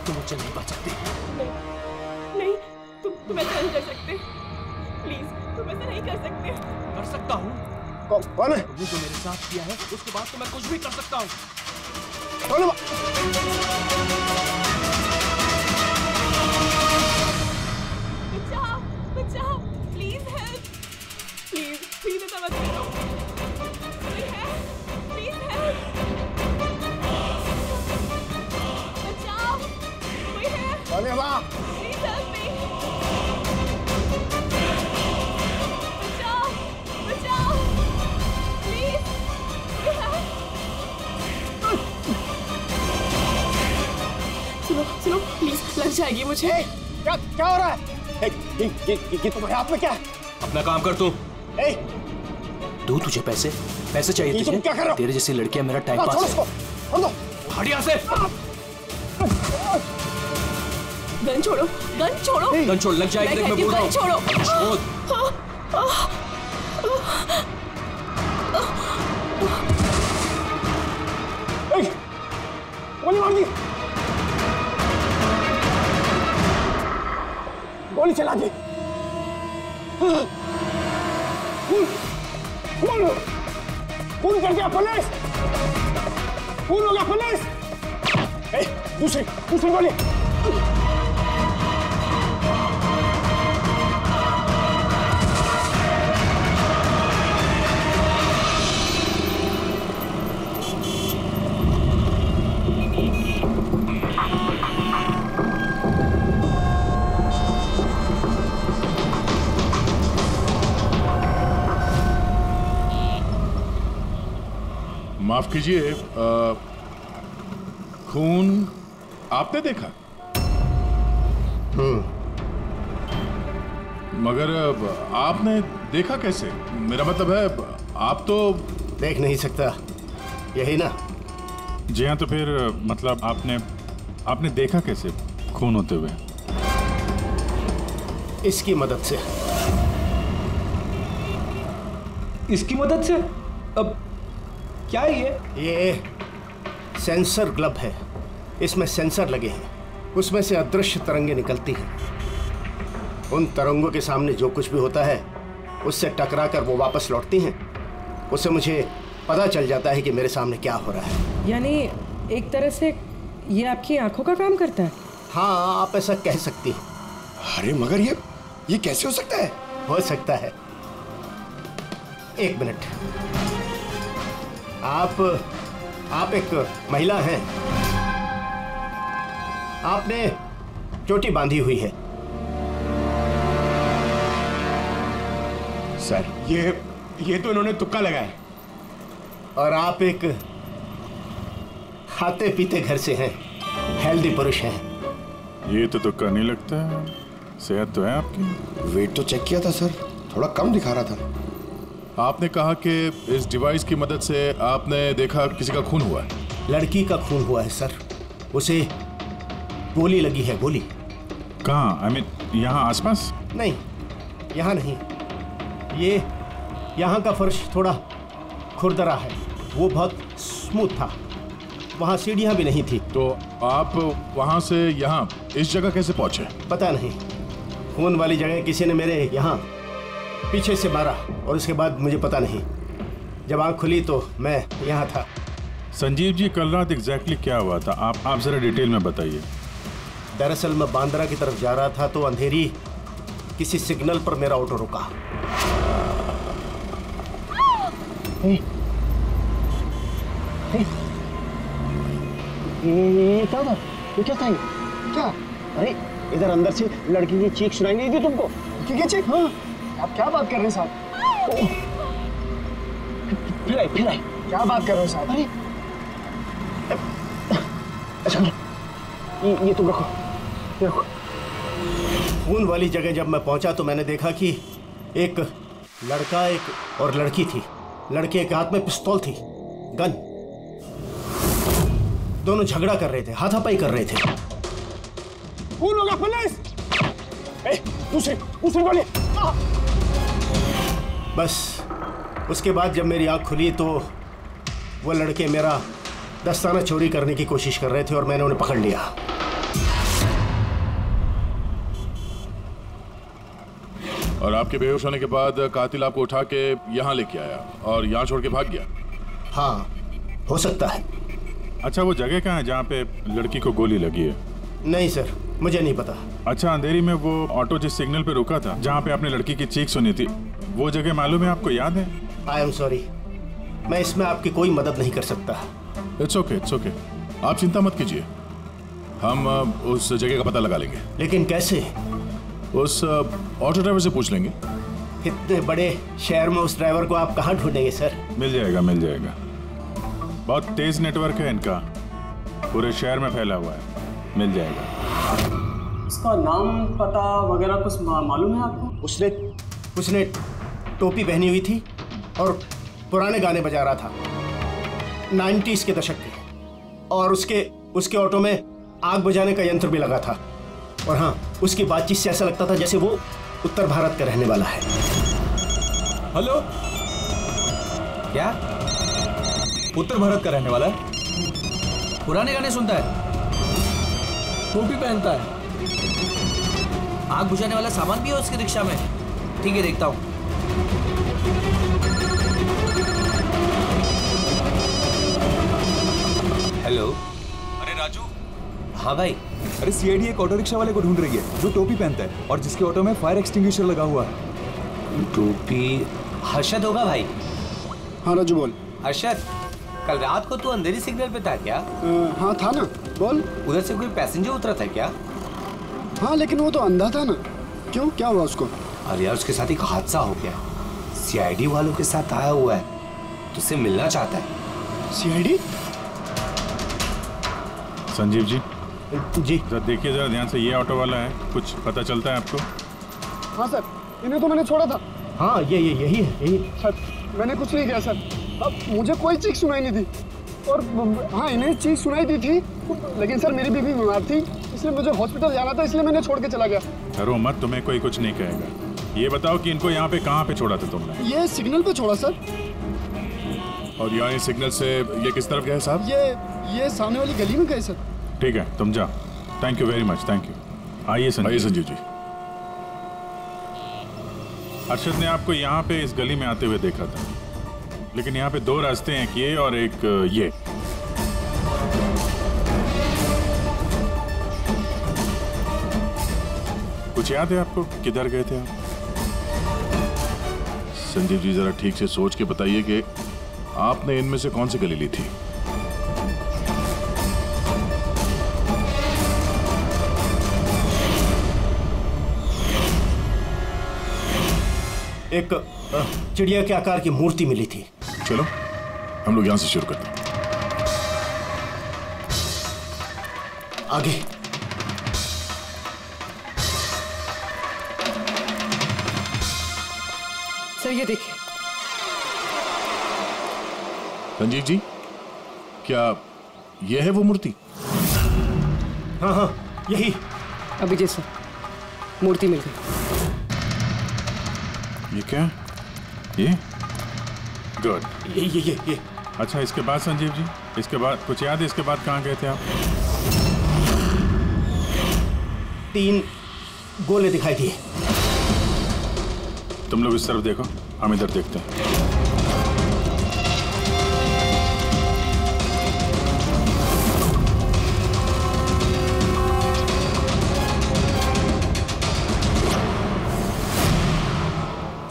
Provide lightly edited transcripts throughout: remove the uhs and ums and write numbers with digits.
तुम मुझसे नहीं बच सकती। नहीं, तुम ऐसा नहीं कर सकते। प्लीज, तुम ऐसा नहीं कर सकते। कर सकता हूँ। कौन है? तुमने जो मेरे साथ किया है उसके बाद तो मैं कुछ भी कर सकता हूँ। बचाओ, बचाओ, प्लीज हेल्प, प्लीज ऐसा मत करो। कोई है? प्लीज हेल्प, बचाओ, कोई है? कौन है वहाँ? प्लीज हेल्प मी, बचाओ, बचाओ, प्लीज, कोई है? सुनो, प्लीज, लग जाएगी मुझे। क्या हो रहा है? ये तुम्हारे हाथ में क्या है? अपना काम कर तू। दो तुझे पैसे चाहिए तुझे? क्या कर रहे हो? तेरे जैसी लड़कियां मेरा टाइम पास है। हट यहाँ से। गन छोड़ो, गन छोड़ो। गन छोड़, लग जाएगी। मैं बोल रहा हूँ, छोड़ो। गोली मार दी, गोली चला दी। खून कर दिया पुलिस, खून हो गया पुलिस। दूसरी गोली। माफ कीजिए, खून आपने देखा? मगर आपने देखा कैसे? मेरा मतलब है आप तो देख नहीं सकता, यही ना? जी हाँ, तो फिर मतलब आपने देखा कैसे खून होते हुए? इसकी मदद से। इसकी मदद से? अब क्या है ये सेंसर ग्लव है, इसमें सेंसर लगे हैं, उसमें से अदृश्य तरंगें निकलती हैं। उन तरंगों के सामने जो कुछ भी होता है उससे टकरा कर वो वापस लौटती हैं। उससे मुझे पता चल जाता है कि मेरे सामने क्या हो रहा है। यानी एक तरह से ये आपकी आंखों का काम करता है? हाँ, आप ऐसा कह सकती हैं। अरे मगर ये कैसे हो सकता है? हो सकता है। एक मिनट, आप एक महिला हैं, आपने चोटी बांधी हुई है। सर ये तो इन्होंने तुक्का लगाया। और आप एक खाते पीते घर से हैं, हेल्दी पुरुष हैं। ये तो तुक्का नहीं लगता है, सेहत तो है आपकी। वेट तो चेक किया था सर, थोड़ा कम दिखा रहा था। आपने कहा कि इस डिवाइस की मदद से आपने देखा किसी का खून हुआ है। लड़की का खून हुआ है सर, उसे गोली लगी है। गोली कहाँ? आई मीन यहाँ आसपास? नहीं, यहाँ नहीं। ये यहाँ का फर्श थोड़ा खुरदरा है, वो बहुत स्मूथ था, वहाँ सीढ़ियाँ भी नहीं थी। तो आप वहाँ से यहाँ इस जगह कैसे पहुँचे? पता नहीं, खून वाली जगह किसी ने मेरे यहाँ पीछे से मारा और उसके बाद मुझे पता नहीं। जब आँख खुली तो मैं यहाँ था। संजीव जी, कल रात एग्जैक्टली क्या हुआ था? आप जरा डिटेल में बताइए। दरअसल मैं बांद्रा की तरफ जा रहा था तो अंधेरी किसी सिग्नल पर मेरा ऑटो रुका। ये क्या था? ये क्या था? क्या? अरे इधर अंदर से लड़की की चीख सुनाई नहीं दी तुमको? की चीख? हाँ। आप क्या बात कर रहे हैं साहब? फिर आई। क्या बात कर रहे हो साहब? अरे अच्छा, ये तुम रखो। खून वाली जगह जब मैं पहुंचा तो मैंने देखा कि एक लड़का और लड़की थी। लड़के के हाथ में पिस्तौल थी, गन। दोनों झगड़ा कर रहे थे, हाथापाई कर रहे थे। खून होगा पुलिस! दूसरी गोली! बस उसके बाद जब मेरी आंख खुली तो वो लड़के मेरा दस्ताना चोरी करने की कोशिश कर रहे थे और मैंने उन्हें पकड़ लिया। और आपके बेहोश होने के बाद कातिल आपको उठा के यहाँ लेके आया और यहाँ छोड़ के भाग गया। हाँ, हो सकता है। अच्छा, वो जगह कहाँ है जहाँ पे लड़की को गोली लगी है? नहीं सर, मुझे नहीं पता। अच्छा, अंधेरी में वो ऑटो जिस सिग्नल पे रुका था, जहाँ पे आपने लड़की की चीख सुनी थी, वो जगह मालूम है आपको, याद है? आई एम सॉरी, मैं इसमें आपकी कोई मदद नहीं कर सकता। इट्स ओके, इट्स ओके, आप चिंता मत कीजिए, हम उस जगह का पता लगा लेंगे। लेकिन कैसे? उस ऑटो ड्राइवर से पूछ लेंगे। इतने बड़े शहर में उस ड्राइवर को आप कहाँ ढूंढेंगे सर? मिल जाएगा, मिल जाएगा। बहुत तेज नेटवर्क है इनका, पूरे शहर में फैला हुआ है, मिल जाएगा। इसका नाम पता वगैरह कुछ मालूम है आपको? उसने टोपी पहनी हुई थी और पुराने गाने बजा रहा था, 90s के दशक के, और उसके ऑटो में आग बुझाने का यंत्र भी लगा था। और हाँ, उसकी बातचीत से ऐसा लगता था जैसे वो उत्तर भारत का रहने वाला है। हेलो, क्या उत्तर भारत का रहने वाला है? पुराने गाने सुनता है, टोपी पहनता है, आग बुझाने वाला सामान भी है उसकी रिक्शा में। ठीक है, देखता हूँ। हेलो, अरे राजू। हाँ भाई। अरे सीआईडी एक ऑटो रिक्शा वाले को ढूंढ रही है जो टोपी पहनता है और जिसके ऑटो में फायर एक्सटिंग्विशर लगा हुआ है। टोपी हर्षद होगा भाई। हाँ राजू बोल। हर्षद, कल रात को तू अंधेरी सिग्नल पे था क्या? हाँ था ना, बोल। उधर से कोई पैसेंजर उतरा था क्या? हाँ, लेकिन वो तो अंधा था ना। क्यों, क्या हुआ उसको? अरे यार, उसके साथ एक हादसा हो गया। सीआईडी वालों के साथ आया हुआ है, तुझसे मिलना चाहता है। सीआईडी? संजीव जी। जी जरा देखिए, जरा ध्यान से, ये ऑटो वाला है, कुछ पता चलता है आपको? हाँ सर, इन्हें तो मैंने छोड़ा था। हाँ, यही है। सर, मैंने कुछ नहीं किया सर। अब मुझे कोई चीख सुनाई नहीं थी, और हाँ, इन्हें चीख सुनाई दी थी, लेकिन सर मेरी बीवी बीमार थी, इसलिए मुझे हॉस्पिटल जाना था, इसलिए मैंने छोड़ के चला गया। डरो मत, तुम्हें कोई कुछ नहीं कहेगा। ये बताओ कि इनको यहाँ पे कहाँ पे छोड़ा था तुमने? ये सिग्नल पे छोड़ा सर। और यहाँ सिग्नल से ये किस तरफ गए साहब? ये सामने वाली गली में गए सर। ठीक है, तुम जाओ। Thank you very much, thank you. आइए संजीव जी। अर्शद ने आपको यहाँ पे इस गली में आते हुए देखा था, लेकिन यहाँ पे दो रास्ते हैं, एक ये और एक ये। कुछ याद है आपको, किधर गए थे आप? संजीव जी, जरा ठीक से सोच के बताइए कि आपने इनमें से कौन सी गली ली थी? एक चिड़िया के आकार की मूर्ति मिली थी। चलो हम लोग यहां से शुरू करते हैं। आगे। सर ये देखिए। संजीव जी, क्या यह है वो मूर्ति? हाँ, यही। अभिजीत सर, मूर्ति मिल गई। ये क्या? ये गुड। ये। अच्छा, इसके बाद संजीव जी, इसके बाद कुछ याद है? इसके बाद कहाँ गए थे आप? 3 गोले दिखाई दिए। तुम लोग इस तरफ देखो, हम इधर देखते हैं।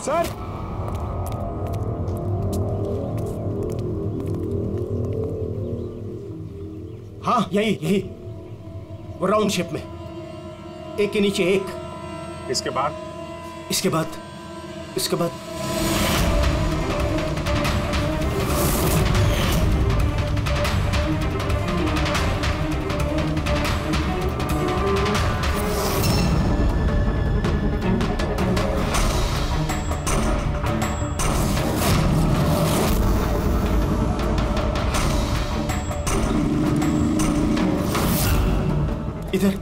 सर, हाँ यही, वो राउंड शेप में, एक के नीचे एक। इसके बाद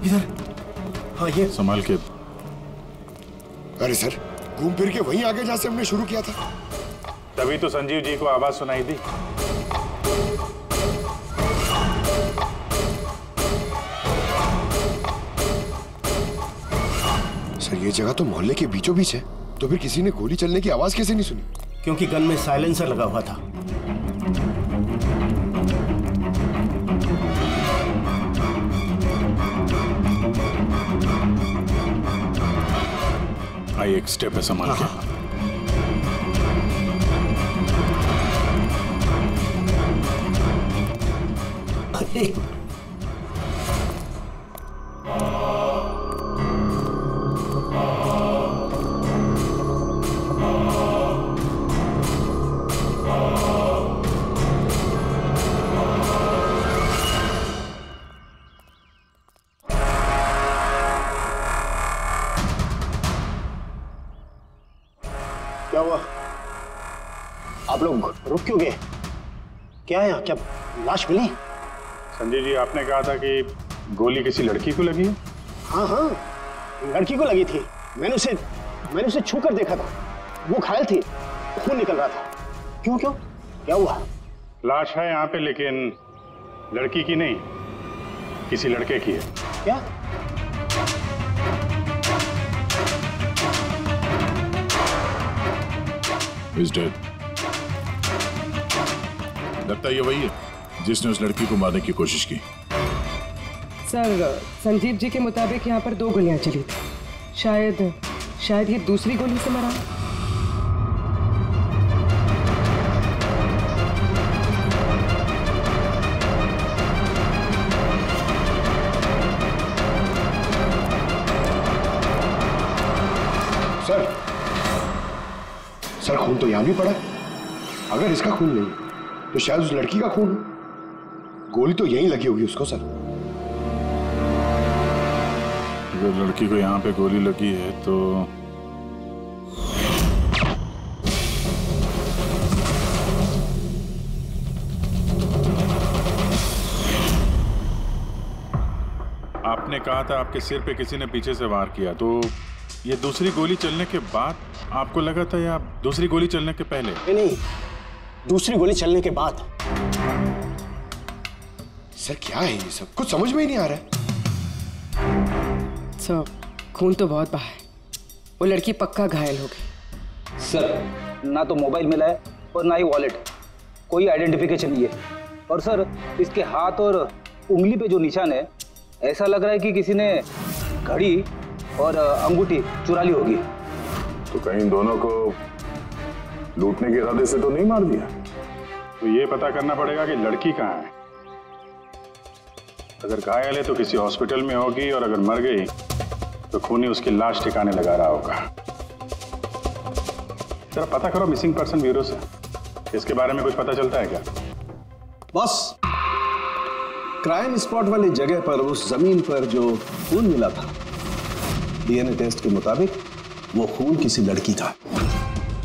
इधर। हाँ, ये संभाल के। अरे सर, घूम फिर के वहीं आगे जहां से हमने शुरू किया था। तभी तो संजीव जी को आवाज सुनाई दी। सर, ये जगह तो मोहल्ले के बीचों बीच है। तो फिर किसी ने गोली चलने की आवाज कैसे नहीं सुनी? क्योंकि गन में साइलेंसर लगा हुआ था। आई एक स्टेप है, संभाल के। एक क्या हुआ? आप लोग रुक क्यों गए? क्या है यहाँ? क्या लाश मिली? संजय जी, आपने कहा था कि गोली किसी लड़की को लगी है। हाँ हाँ, लड़की को लगी थी। मैंने उसे छू कर देखा था। वो घायल थी, खून निकल रहा था। क्यों क्यों? क्या हुआ? लाश है यहाँ पे, लेकिन लड़की की नहीं, किसी लड़के की है। क्या? He's dead. लगता है ये वही है जिसने उस लड़की को मारने की कोशिश की। सर, संजीव जी के मुताबिक यहाँ पर 2 गोलियां चली थी। शायद ये दूसरी गोली से मरा। सर, खून तो यहां भी पड़ा है। अगर इसका खून नहीं तो शायद उस लड़की का खून हो। गोली तो यहीं लगी होगी उसको। सर, अगर लड़की को यहाँ पे गोली लगी है तो आपने कहा था आपके सिर पे किसी ने पीछे से वार किया, तो ये दूसरी गोली चलने के बाद आपको लगा था या दूसरी गोली चलने के पहले? नहीं, दूसरी गोली चलने के बाद। सर, क्या है ये सब? कुछ समझ में ही नहीं आ रहा है। सर, खून तो बहुत बहा है। वो लड़की पक्का घायल हो गई। सर, ना तो मोबाइल मिला है और ना ही वॉलेट। कोई आइडेंटिफिकेशन नहीं है। और सर, इसके हाथ और उंगली पे जो निशान है, ऐसा लग रहा है कि किसी ने घड़ी और अंगूठी चुरा ली होगी। तो कहीं दोनों को लूटने के इरादे से तो नहीं मार दिया? तो ये पता करना पड़ेगा कि लड़की कहाँ है। अगर घायल है तो किसी हॉस्पिटल में होगी, और अगर मर गई तो खूनी उसकी लाश ठिकाने लगा रहा होगा। जरा पता करो मिसिंग पर्सन ब्यूरो से, इसके बारे में कुछ पता चलता है क्या? बॉस, क्राइम स्पॉट वाली जगह पर उस जमीन पर जो खून मिला था, डीएनए टेस्ट के मुताबिक वो खून किसी लड़की का।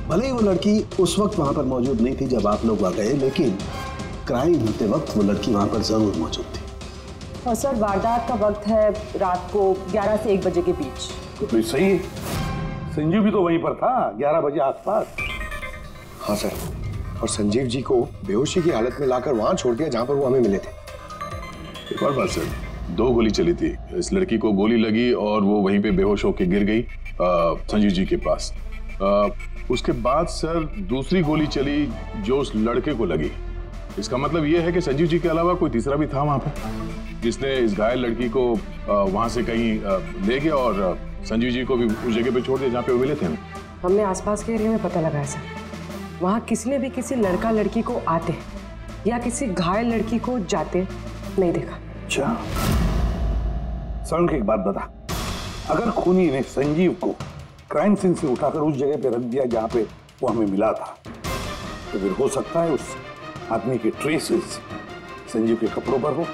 भले ही वो लड़की उस वक्त वहां पर मौजूद नहीं थी जब आप लोग वहां गए, लेकिन क्राइम होते वक्त वो लड़की वहां पर जरूर मौजूद थी। और सर, वारदात का वक्त है रात को 11 से 1 बजे के बीच। तो सही है, संजीव भी तो वहीं पर था 11 बजे आसपास। हाँ सर, और संजीव जी को बेहोशी की हालत में लाकर वहां छोड़ दिया जहां पर वो हमें मिले थे। एक और बात सर, 2 गोली चली थी। इस लड़की को गोली लगी और वो वहीं पे बेहोश होकर गिर गई संजीव जी के पास। उसके बाद सर दूसरी गोली चली जो उस लड़के को लगी। इसका मतलब ये है कि संजीव जी के अलावा कोई तीसरा भी था वहां पे, जिसने इस घायल लड़की को वहां से कहीं ले गया और संजीव जी को भी उस जगह पे छोड़ दिया जहाँ पे वो मिले थे। हमने आसपास के एरिया में पता लगाया सर, वहाँ किसी ने भी किसी लड़का लड़की को आते या किसी घायल लड़की को जाते नहीं देखा। अच्छा, सर एक बात बता, अगर खूनी ने संजीव को क्राइम सीन से उठाकर उस जगह पे रख दिया जहाँ पे वो हमें मिला था, तो फिर हो सकता है उस आदमी के ट्रेसेस संजीव के कपड़ों पर हो।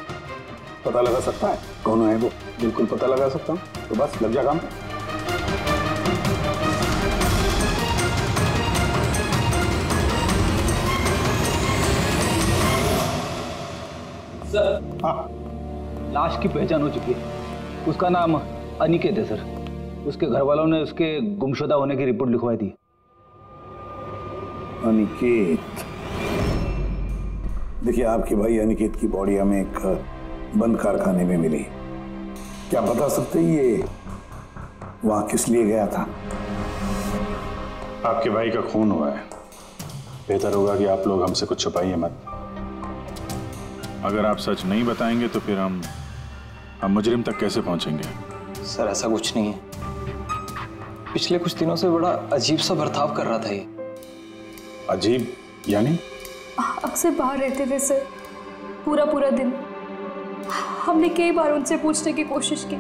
पता लगा सकता है कौन है वो? बिल्कुल पता लगा सकता हूँ। तो बस लग जा काम। सर, हाँ, लाश की पहचान हो चुकी है। उसका नाम अनिकेत है सर। उसके घर वालों ने उसके गुमशुदा होने की रिपोर्ट लिखवाई थी। अनिकेत, देखिए आपके भाई अनिकेत की बॉडी हमें एक बंद कारखाने में मिली। क्या बता सकते ये वहां किस लिए गया था? आपके भाई का खून हुआ है, बेहतर होगा कि आप लोग हमसे कुछ छुपाइए मत। अगर आप सच नहीं बताएंगे तो फिर हम मुजरिम तक कैसे पहुंचेंगे? सर ऐसा कुछ नहीं है, पिछले कुछ दिनों से बड़ा अजीब सा बर्ताव कर रहा था ये। अजीब यानी? अक्सर बाहर रहते थे सर, पूरा दिन। हमने कई बार उनसे पूछने की कोशिश की,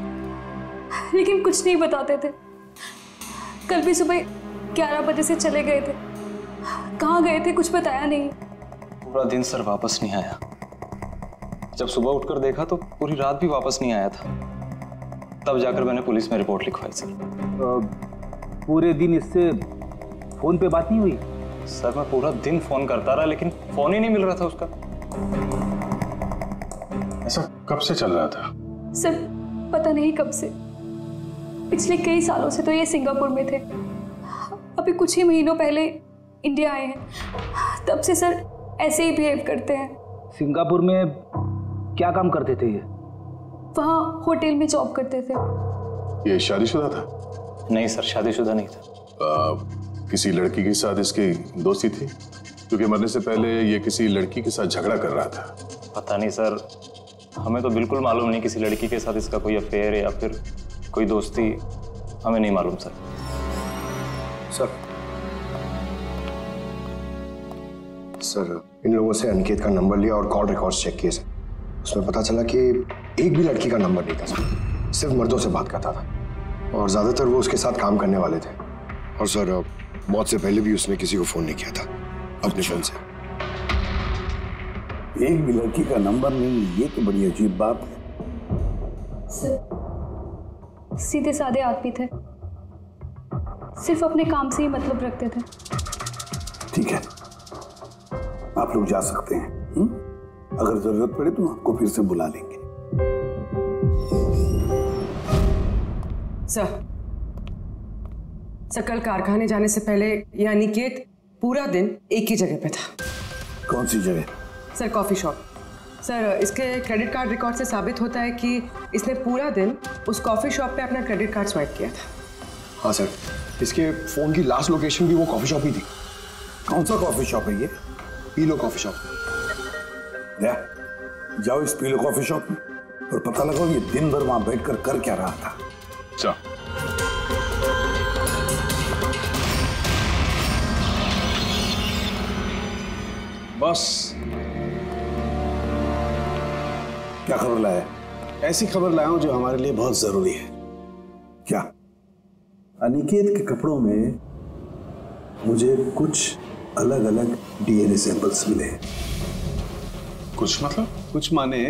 लेकिन कुछ नहीं बताते थे। कल भी सुबह 11 बजे से चले गए थे। कहाँ गए थे कुछ बताया नहीं। पूरा दिन सर वापस नहीं आया। जब सुबह उठकर देखा तो पूरी रात भी वापस नहीं आया था। तब जाकर मैंने पुलिस में रिपोर्ट लिखवाई सर। पूरे दिन इससे फोन पे बात नहीं हुई? सर मैं पूरा दिन फोन करता रहा, लेकिन फोन ही नहीं मिल रहा था उसका। ऐसा कब से चल रहा था? सर पता नहीं कब से, पिछले कई सालों से तो ये सिंगापुर में थे। अभी कुछ ही महीनों पहले इंडिया आए हैं, तब से सर ऐसे ही बिहेव करते हैं। सिंगापुर में क्या काम करते थे ये? वहाँ होटल में जॉब करते थे। ये शादीशुदा था? नहीं सर, शादीशुदा नहीं था। किसी लड़की के साथ इसकी दोस्ती थी? क्योंकि मरने से पहले ये किसी लड़की के साथ झगड़ा कर रहा था। पता नहीं सर, हमें तो बिल्कुल मालूम नहीं किसी लड़की के साथ इसका कोई अफेयर है या फिर कोई दोस्ती, हमें नहीं मालूम सर। सर इन लोगों से अनिकेत का नंबर लिया और कॉल रिकॉर्ड्स चेक किए सर। उसमें पता चला कि एक भी लड़की का नंबर नहीं था सर, सिर्फ मर्दों से बात करता था और ज्यादातर वो उसके साथ काम करने वाले थे। और सर मौत से पहले भी उसने किसी को फोन नहीं किया था अपने फोन से। एक भी लड़की का नंबर नहीं, ये तो बड़ी अजीब बात है। सर सीधे साधे आदमी थे, सिर्फ अपने काम से ही मतलब रखते थे। ठीक है, आप लोग जा सकते हैं। अगर जरूरत पड़े तो आपको फिर से बुला लेंगे। सर कल कारखाने जाने से पहले ये अनिकेत पूरा दिन एक ही जगह पे था। कौन सी जगह? Sir coffee shop. सर इसके क्रेडिट कार्ड रिकॉर्ड से साबित होता है कि इसने पूरा दिन उस कॉफी शॉप पे अपना क्रेडिट कार्ड स्वाइप किया था। हाँ सर, इसके फोन की लास्ट लोकेशन भी वो कॉफी शॉप ही थी। कौन सा कॉफी शॉप है ये? पीलो कॉफी शॉप। जाओ इस पीलो कॉफी शॉप में और पता लगाओ ये दिन भर वहां बैठकर कर क्या रहा था। अच्छा। बॉस, क्या खबर लाया? ऐसी खबर लाया हूं जो हमारे लिए बहुत जरूरी है। क्या? अनिकेत के कपड़ों में मुझे कुछ अलग अलग डीएनए सैंपल्स मिले। कुछ मतलब? कुछ माने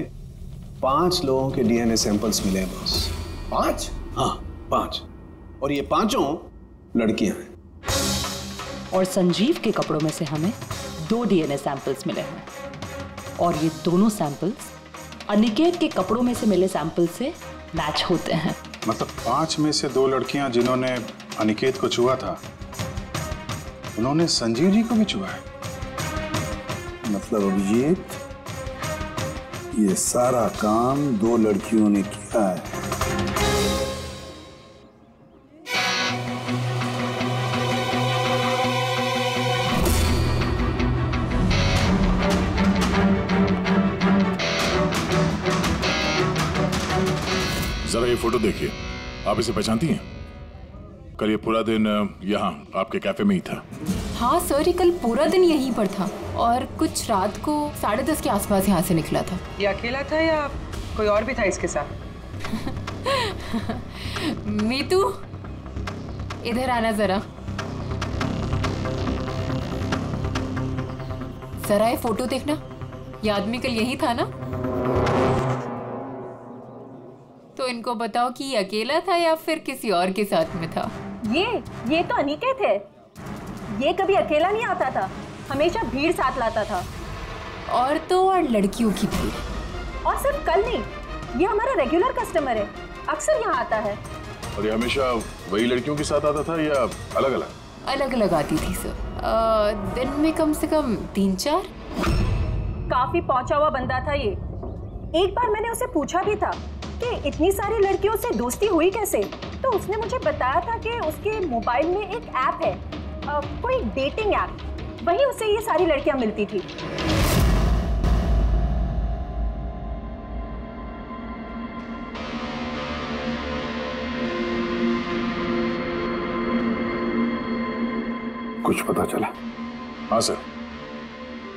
5 लोगों के डीएनए सैंपल्स मिले हैं बॉस। 5? हाँ 5, और ये 5 लड़कियां हैं। और संजीव के कपड़ों में से हमें 2 डीएनए सैंपल्स मिले हैं और ये दोनों सैंपल्स अनिकेत के कपड़ों में से मिले सैंपल से मैच होते हैं। मतलब 5 में से 2 लड़कियां जिन्होंने अनिकेत को छुआ था, उन्होंने संजीव जी को भी छुआ है। मतलब अभिजीत, ये सारा काम 2 लड़कियों ने किया है। जरा ये फोटो देखिए, आप इसे पहचानती हैं? कल ये पूरा दिन यहाँ आपके कैफे में ही था। हाँ सर, ये कल पूरा दिन यहीं पर था और कुछ रात को 10:30 के आसपास यहाँ से निकला था। ये अकेला था या कोई और भी था इसके साथ? मीतू, इधर आना जरा। जरा ये फोटो देखना, ये आदमी कल यही था ना? तो इनको बताओ कि ये अकेला था या फिर किसी और के साथ में था। ये तो अनिकेत है। ये कभी अकेला नहीं आता था, हमेशा भीड़ साथ लाता था। औरतों और लड़कियों की भीड़। और सिर्फ कल नहीं, ये हमारा रेगुलर कस्टमर है, अक्सर यहाँ आता है। और ये हमेशा वही लड़कियों के साथ आता था या अलग अलग? अलग अलग आती थी सर, दिन में कम से कम 3-4। काफी पहुंचा हुआ बंदा था ये। एक बार मैंने उसे पूछा भी था कि इतनी सारी लड़कियों से दोस्ती हुई कैसे, तो उसने मुझे बताया था कि उसके मोबाइल में एक ऐप है कोई डेटिंग ऐप, वहीं उसे ये सारी लड़कियां मिलती थी। कुछ पता चला? हाँ सर,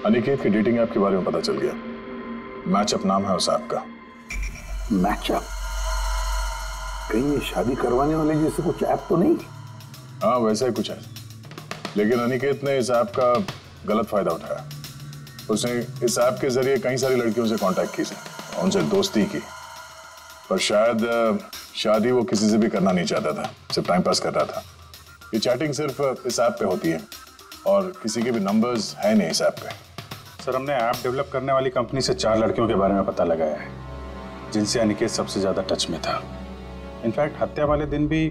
अनिकेत के डेटिंग ऐप के बारे में पता चल गया। मैचअप नाम है उस ऐप का। मैचअप? कहीं ये शादी करवाने वाले जैसे कुछ ऐप तो नहीं? हाँ वैसा ही कुछ है, लेकिन अनिकेत ने इस ऐप का गलत फायदा उठाया। उसने इस ऐप के जरिए कई सारी लड़कियों से कांटेक्ट की, उनसे दोस्ती की, पर शायद शादी वो किसी से भी करना नहीं चाहता था, सिर्फ टाइम पास कर रहा था। ये चैटिंग सिर्फ इस ऐप पे होती है और किसी के भी नंबर्स है नहीं इस ऐप पे। सर, हमने ऐप डेवलप करने वाली कंपनी से 4 लड़कियों के बारे में पता लगाया है जिनसे अनिकेत सबसे ज्यादा टच में था। इनफैक्ट हत्या वाले दिन भी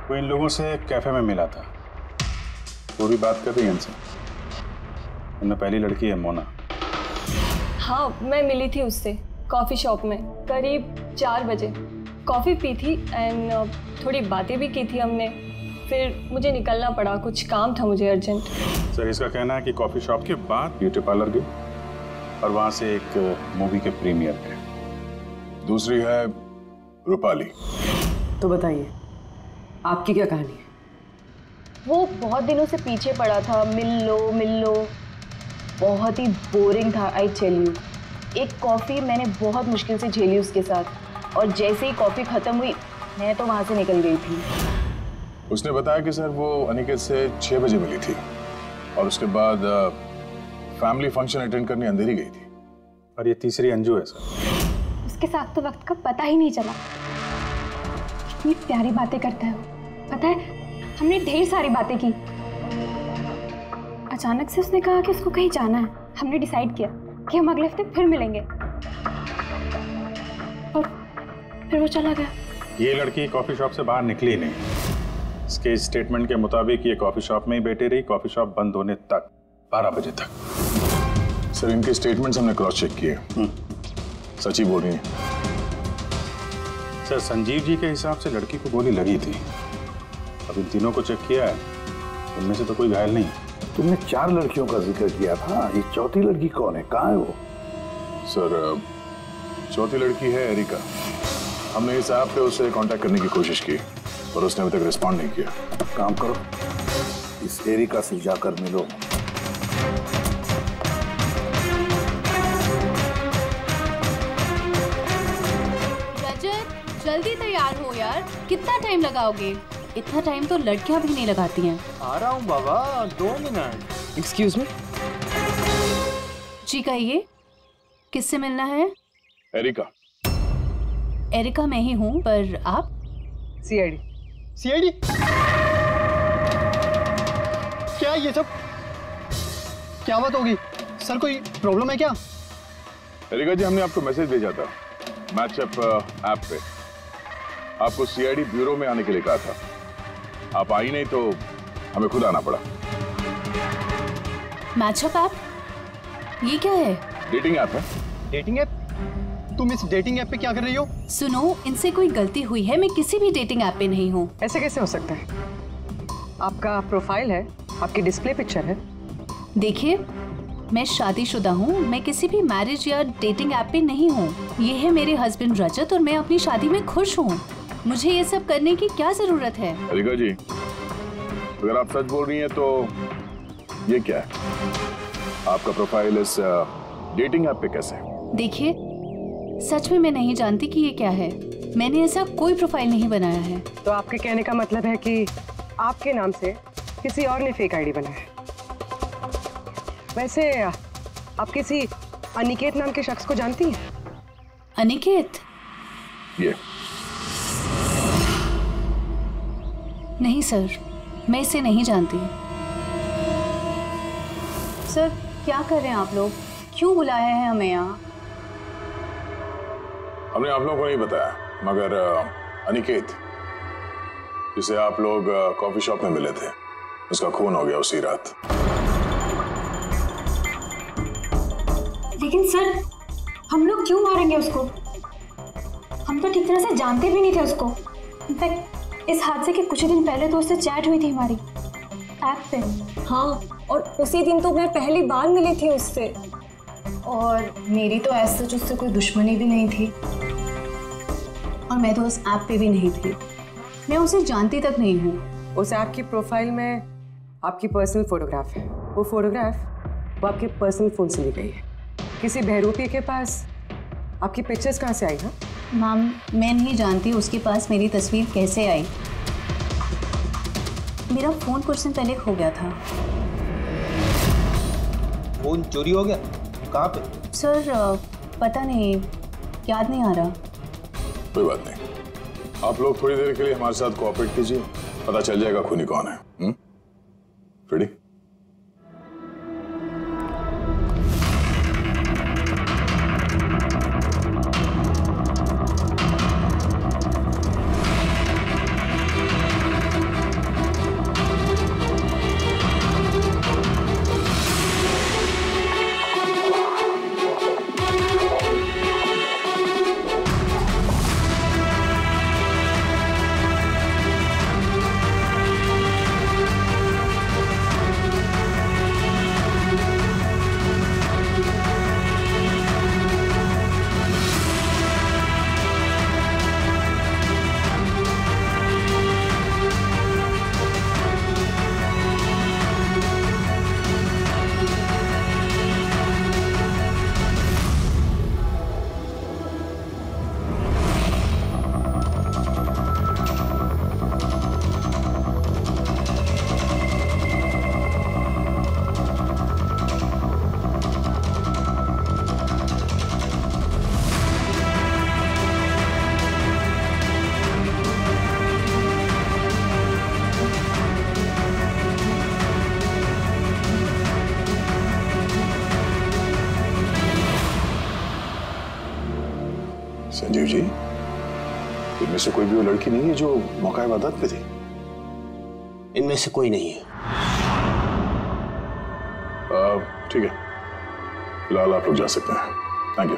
वो इन लोगों से कैफे में मिला था। वो भी बात कर रही है इनसे। उनमें पहली लड़की है मोना। हाँ, मैं मिली थी उससे कॉफ़ी शॉप में करीब 4 बजे। कॉफ़ी पी थी एंड थोड़ी बातें भी की थी हमने। फिर मुझे निकलना पड़ा, कुछ काम था मुझे अर्जेंट। सर, इसका कहना है कि कॉफ़ी शॉप के बाद ब्यूटी पार्लर गई और वहाँ से एक मूवी के प्रीमियर पे। दूसरी है रूपाली। तो बताइए, आपकी क्या कहानी है? वो बहुत दिनों से पीछे पड़ा था, मिल लो। बहुत ही बोरिंग था, आई टेल यू। एक कॉफ़ी मैंने बहुत मुश्किल से झेली उसके साथ, और जैसे ही कॉफ़ी ख़त्म हुई मैं तो वहाँ से निकल गई थी। उसने बताया कि सर वो अनिकेत से 6 बजे मिली थी और उसके बाद फैमिली फंक्शन अटेंड करने अंधेरी गई थी। और ये तीसरी अंजू है सर। उसके साथ तो वक्त का पता ही नहीं चला। कितनी प्यारी बातें करता है वो, पता है हमने ढेर सारी बातें की। अचानक से उसने कहा कि उसको कहीं जाना है। हमने डिसाइड किया कि हम अगले हफ्ते फिर मिलेंगे, और फिर वो चला गया। ये लड़की कॉफ़ी शॉप से बाहर निकली नहीं। इसके स्टेटमेंट के मुताबिक ये कॉफ़ी शॉप में ही बैठी रही, कॉफ़ी शॉप बंद होने तक, 12 बजे तक। सर, इनके स्टेटमेंट्स हमने क्रॉस चेक किए, सच ही बोल रही हैं। सर, संजीव जी के हिसाब से लड़की को गोली लगी थी। अब इन तीनों को चेक किया है, इनमें से तो कोई घायल नहीं। तुमने 4 लड़कियों का जिक्र किया था, ये चौथी लड़की कौन है, कहाँ है वो? सर, चौथी लड़की है एरिका। हमने इस ऐप पे उससे कांटेक्ट करने की कोशिश की पर उसने अभी तक रिस्पॉन्ड नहीं किया। काम करो, इस एरिका से जाकर मिलो। रजत, जल्दी तैयार हो यार, कितना टाइम लगाओगे? इतना टाइम तो लड़कियां भी नहीं लगाती हैं। आ रहा हूँ बाबा, 2 मिनट। Excuse me. जी कहिए, किससे मिलना है? एरिका। एरिका मैं ही हूँ, पर आप? सीआईडी। सीआईडी? क्या ये सब? क्या बात होगी सर, कोई प्रॉब्लम है क्या? एरिका जी, हमने आपको मैसेज भेजा था मैचअप ऐप पे। आपको सीआईडी ब्यूरो में आने के लिए कहा था। आप आई नहीं तो हमें खुद आना पड़ा। Matchup app? ये क्या है? डेटिंग ऐप है। Dating app? तुम इस डेटिंग ऐप पे क्या कर रही हो? सुनो, इनसे कोई गलती हुई है, मैं किसी भी डेटिंग ऐप पे नहीं हूँ। ऐसे कैसे हो सकता है? आपका प्रोफाइल है, आपकी डिस्प्ले पिक्चर है। देखिए, मैं शादीशुदा हूँ, मैं किसी भी मैरिज या डेटिंग ऐप पे नहीं हूँ। ये है मेरे हस्बैंड रजत और मैं अपनी शादी में खुश हूँ। मुझे ये सब करने की क्या जरूरत है? एरिका जी, अगर आप सच बोल रही हैं तो ये क्या है? आपका प्रोफाइल इस डेटिंग ऐप पे कैसे? देखिए, सच में मैं नहीं जानती कि ये क्या है। मैंने ऐसा कोई प्रोफाइल नहीं बनाया है। तो आपके कहने का मतलब है कि आपके नाम से किसी और ने फेक आईडी बनाया है। वैसे आप किसी अनिकेत नाम के शख्स को जानती हैं? अनिकेत? ये नहीं सर, मैं इसे नहीं जानती। सर, क्या कर रहे हैं आप लोग? क्यों बुलाया है हमें यहाँ? हमने आप लोगों को नहीं बताया, मगर अनिकेत, जिसे आप लोग कॉफी शॉप में मिले थे, उसका खून हो गया उसी रात। लेकिन सर, हम लोग क्यों मारेंगे उसको? हम तो ठीक तरह से जानते भी नहीं थे उसको। इनफैक्ट इस हादसे के कुछ दिन पहले तो उससे चैट हुई थी हमारी। ऐप पे? हाँ, और उसी दिन तो मैं पहली बार मिली थी उससे। और मेरी तो ऐसे सच उससे कोई दुश्मनी भी नहीं थी। और मैं तो उस ऐप पे भी नहीं थी, मैं उसे जानती तक नहीं हूँ। उस ऐप की प्रोफाइल में आपकी पर्सनल फोटोग्राफ है। वो फोटोग्राफ वो आपके पर्सनल फोन से ली गई है। किसी बहरूपी के पास आपकी पिक्चर्स कहाँ से आई ना? मैम, मैं नहीं जानती उसके पास मेरी तस्वीर कैसे आई। मेरा फोन कुछ दिन पहले खो गया था। फोन चोरी हो गया? कहाँ पे? सर पता नहीं, याद नहीं आ रहा। कोई बात नहीं, आप लोग थोड़ी देर के लिए हमारे साथ कोऑपरेट कीजिए, पता चल जाएगा खूनी कौन है। रेडी? संजीव जी, इनमें से कोई भी वो लड़की नहीं है जो मौका इबादत पे थी? इनमें से कोई नहीं है। ठीक है, फिलहाल आप लोग जा सकते हैं। Thank you.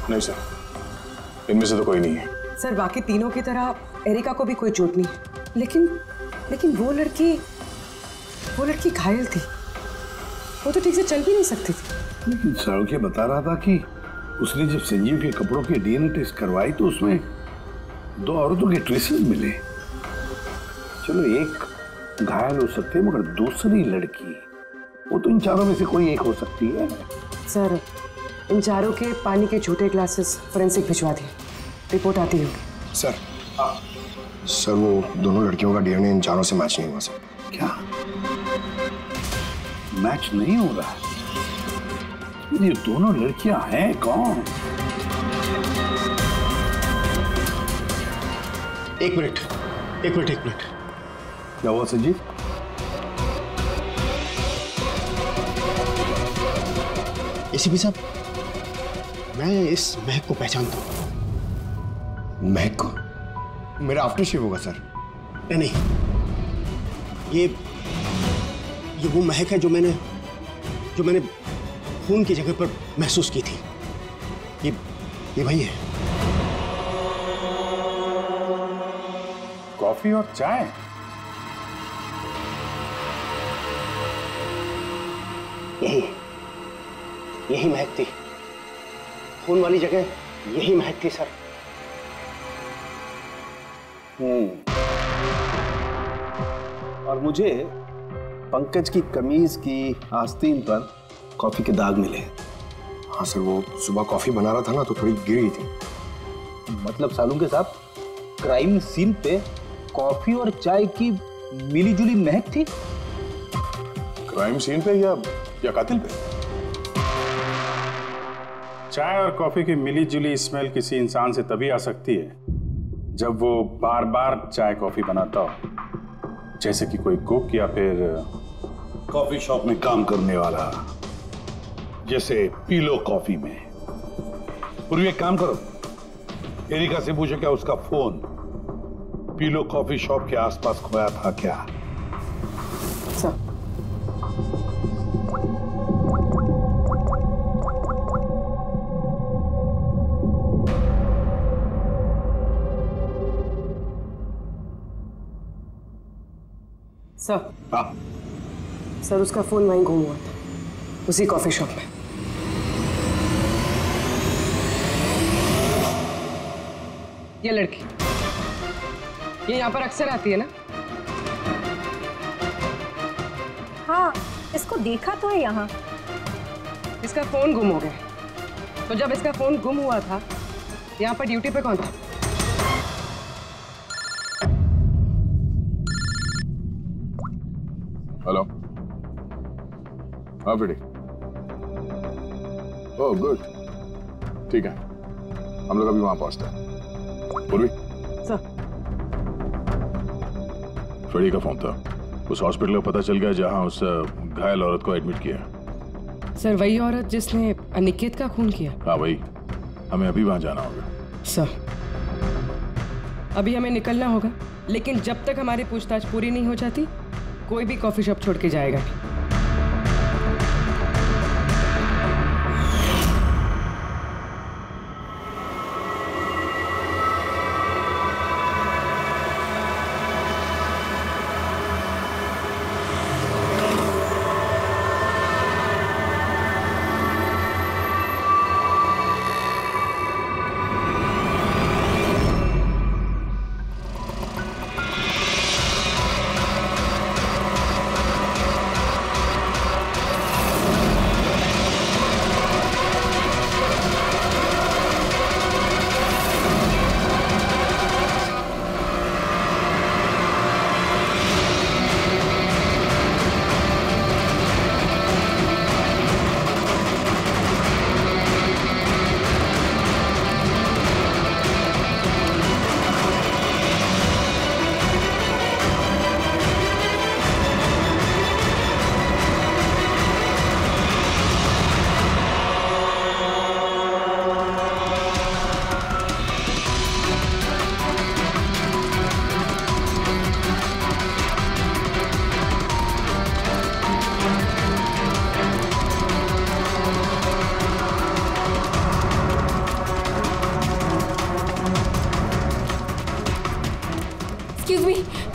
नहीं सर, इनमें से तो कोई नहीं है। सर, बाकी तीनों की तरह एरिका को भी कोई चोट नहीं है, लेकिन वो लड़की घायल थी। वो तो ठीक से चल भी नहीं सकती थी। लेकिन शाहरुख ये बता रहा था कि उसने जब संजीव के कपड़ों के डीएनए टेस्ट करवाई तो उसमें 2 औरतों के ट्रेसेस मिले। चलो एक घायल हो सकते हैं, मगर दूसरी लड़की, वो तो इन चारों में से कोई एक हो सकती है। सर, इन चारों के पानी के झूठे ग्लासेस फोरेंसिक भिजवा दिए, रिपोर्ट आती होगी। सर वो दोनों लड़कियों का डीएनए इन चारों से मैच नहीं हुआ सर। क्या मैच नहीं हो रहा? ये दोनों लड़कियां हैं कौन? एक मिनट। क्या हुआ संजीव? एसीपी साहब, मैं इस महक को पहचानता हूं। महक को? मेरा आफ्टर शेव होगा सर। नहीं, ये वो महक है जो मैंने खून की जगह पर महसूस की थी। ये वही है। कॉफी और चाय? यही महक थी। खून वाली जगह यही महक थी सर। और मुझे पंकज की कमीज की आस्तीन पर कॉफी के दाग मिले। हाँ सर, वो सुबह कॉफी बना रहा था ना, तो थोड़ी गिर गई थी। मतलब सालुंके साहब, क्राइम सीन पे कॉफी और चाय की मिलीजुली महक थी? क्राइम सीन पे या कातिल पे? चाय और कॉफी की मिलीजुली स्मेल किसी इंसान से तभी आ सकती है जब वो बार बार चाय कॉफी बनाता हो, जैसे कि कोई कुक या फिर कॉफी शॉप में काम करने वाला, जैसे पीलो कॉफी में। पूर्वी एक काम करो, एरिका से पूछो क्या उसका फोन पीलो कॉफी शॉप के आसपास खोया था क्या? Sir, sir. हाँ सर, उसका फोन वहीं गुम हुआ था, उसी कॉफी शॉप में। ये लड़की, ये यहाँ पर अक्सर आती है ना? हाँ, इसको देखा तो है यहाँ। इसका फोन गुम हो गया, तो जब इसका फोन गुम हुआ था यहाँ पर ड्यूटी पे कौन था? हेलो। हाँ फ्रेडी। ओह गुड, ठीक है, हम लोग अभी वहां पहुंचते हैं। पूर्वी सर। फ्रेडी का फोन था, उस हॉस्पिटल का पता चल गया जहां उस घायल औरत को एडमिट किया। सर, वही औरत जिसने अनिकेत का खून किया? हाँ वही, हमें अभी वहां जाना होगा। सर, अभी हमें निकलना होगा, लेकिन जब तक हमारी पूछताछ पूरी नहीं हो जाती कोई भी कॉफी शॉप छोड़ के जाएगा नहीं।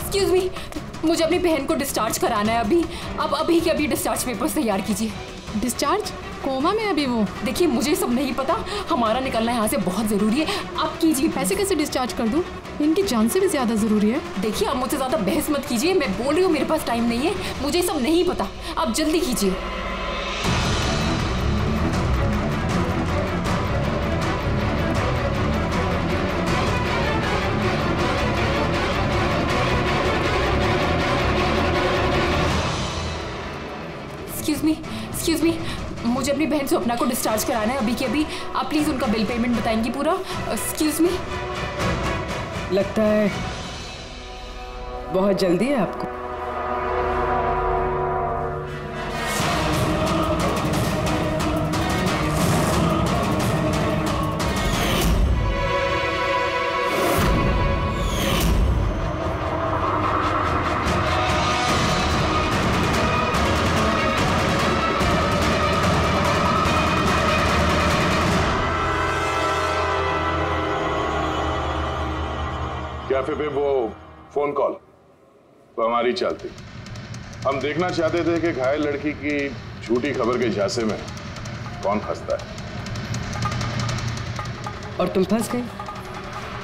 एक्सक्यूज मी, मुझे अपनी बहन को डिस्चार्ज कराना है अभी। अब अभी के अभी डिस्चार्ज पेपर्स तैयार कीजिए। डिस्चार्ज? कोमा में अभी वो? देखिए मुझे सब नहीं पता, हमारा निकलना यहाँ से बहुत ज़रूरी है, आप कीजिए। पैसे कैसे डिस्चार्ज कर दूँ? इनकी जान से भी ज़्यादा ज़रूरी है। देखिए आप मुझसे ज़्यादा बहस मत कीजिए, मैं बोल रही हूँ मेरे पास टाइम नहीं है, मुझे सब नहीं पता, आप जल्दी कीजिए। एक्सक्यूज मी, मुझे अपनी बहन स्वप्ना को डिस्चार्ज कराना है अभी के अभी। आप प्लीज उनका बिल पेमेंट बताएंगी पूरा? Excuse me. लगता है बहुत जल्दी है आपको। कैफे पे वो फोन कॉल तो हमारी चलती। हम देखना चाहते थे कि घायल लड़की की झूठी खबर के झांसे में कौन फंसता है। और तुम फंस गई।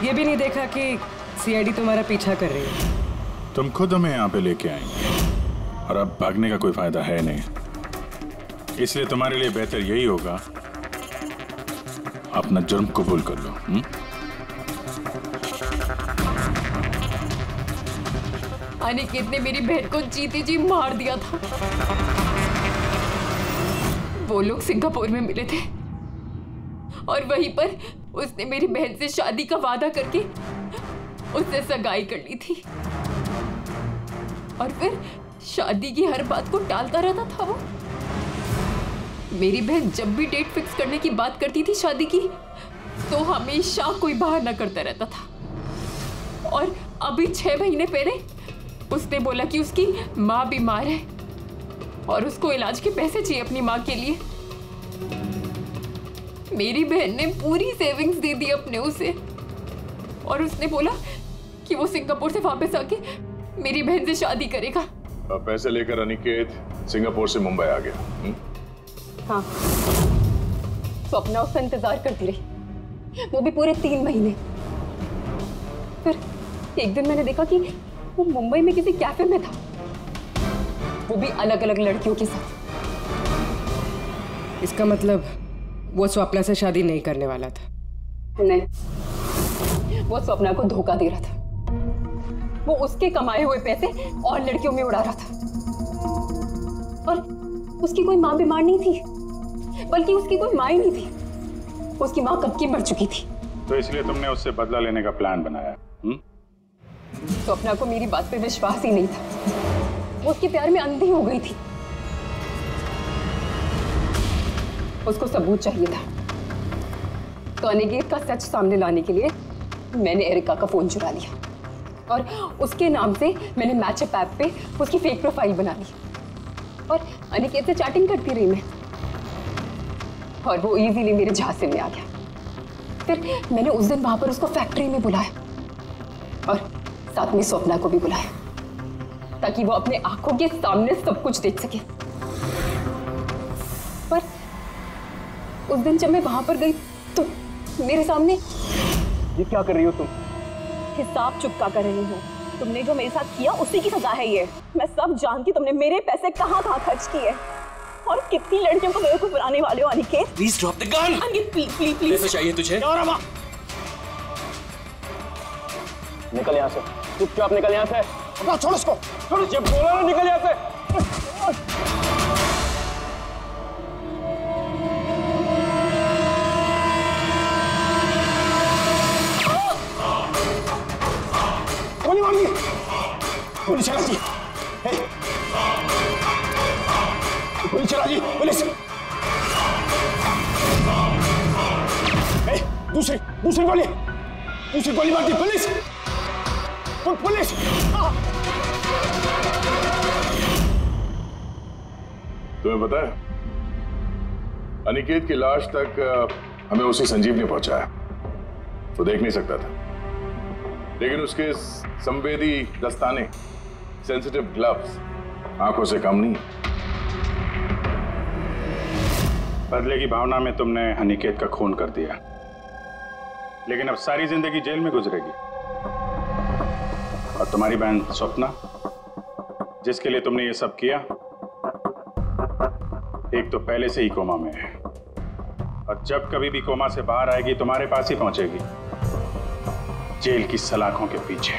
ये भी नहीं देखा कि सीआईडी तुम्हारा पीछा कर रही है। तुम खुद हमें यहाँ पे लेके आएंगे और अब भागने का कोई फायदा है नहीं, इसलिए तुम्हारे लिए बेहतर यही होगा अपना जुर्म कबूल कर लो। अनिकेत ने मेरी बहन को जीते जी मार दिया था। वो लोग सिंगापुर में मिले थे और वहीं पर उसने मेरी बहन से शादी का वादा करके उससे सगाई कर ली थी और फिर शादी की हर बात को टालता रहता था वो। मेरी बहन जब भी डेट फिक्स करने की बात करती थी शादी की तो हमेशा कोई बहाना करता रहता था। और अभी 6 महीने पहले उसने बोला कि उसकी माँ बीमार है और उसको इलाज के पैसे चाहिए अपनी माँ के लिए। मेरी बहन ने पूरी सेविंग्स दे दी अपने उसे और उसने बोला कि वो सिंगापुर से वापस आके मेरी बहन से शादी करेगा। पैसे लेकर अनिकेत सिंगापुर से मुंबई आ गया। हाँ, स्वप्ना उसका इंतजार करती रही, वो भी पूरे 3 महीने। फिर एक दिन मैंने देखा कि वो मुंबई में किसी कैफे में था, वो भी अलग अलग लड़कियों के साथ। इसका मतलब वो स्वप्ना से शादी नहीं करने वाला था? नहीं, वो स्वप्ना को धोखा दे रहा था। वो उसके कमाए हुए पैसे और लड़कियों में उड़ा रहा था। और उसकी कोई माँ बीमार नहीं थी, बल्कि उसकी कोई माँ ही नहीं थी। उसकी माँ कब की मर चुकी थी। तो इसलिए तुमने उससे बदला लेने का प्लान बनाया? स्वप्ना को मेरी बात पे विश्वास ही नहीं था, वो उसके प्यार में अंधी हो गई थी। उसको सबूत चाहिए था, तो अनिकेत का सच सामने लाने के लिए मैंने एरिका का फोन चुरा लिया और उसके नाम से मैंने मैचअप ऐप पे उसकी फेक प्रोफाइल बना ली और अनिकेत से चैटिंग करती रही मैं, और वो इजीली मेरे झांसे में आ गया। फिर मैंने उस दिन वहां पर उसको फैक्ट्री में बुलाया और साथ में स्वप्ना को भी बुलाया, ताकि वो अपने आंखों के सामने सब कुछ देख सके। पर उस दिन जब मैं वहां पर गई तो मेरे सामने। ये क्या कर रही हो तुम? हिसाब चुकता कर रही हो। तुमने जो मेरे साथ किया उसी की सजा है ये। मैं सब जानती, तुमने मेरे पैसे कहाँ खर्च किए और कितनी लड़कियों को मेरे को बुलाने वाले हो। Aniket please drop the gun. Aniket please please please. पैसा चाहिए तुझे? निकल यहाँ से, चुपचाप निकल यहाँ से। छोड़ उसको, छोड़। जब बोला ना निकल यहाँ से। गोली मार दी। पुलिस चला जी, पुलिस चला जी, पुलिस। दूसरी गोली मार दी। Police, police. तुम्हें पता है, अनिकेत की लाश तक हमें उसी संजीव ने पहुंचाया। वो देख नहीं सकता था, लेकिन उसके संवेदी दस्ताने, सेंसिटिव ग्लव्स आंखों से कम नहीं। बदले की भावना में तुमने अनिकेत का खून कर दिया, लेकिन अब सारी जिंदगी जेल में गुजरेगी। और तुम्हारी बहन स्वप्ना, जिसके लिए तुमने ये सब किया, एक तो पहले से ही कोमा में है, और जब कभी भी कोमा से बाहर आएगी तुम्हारे पास ही पहुंचेगी, जेल की सलाखों के पीछे।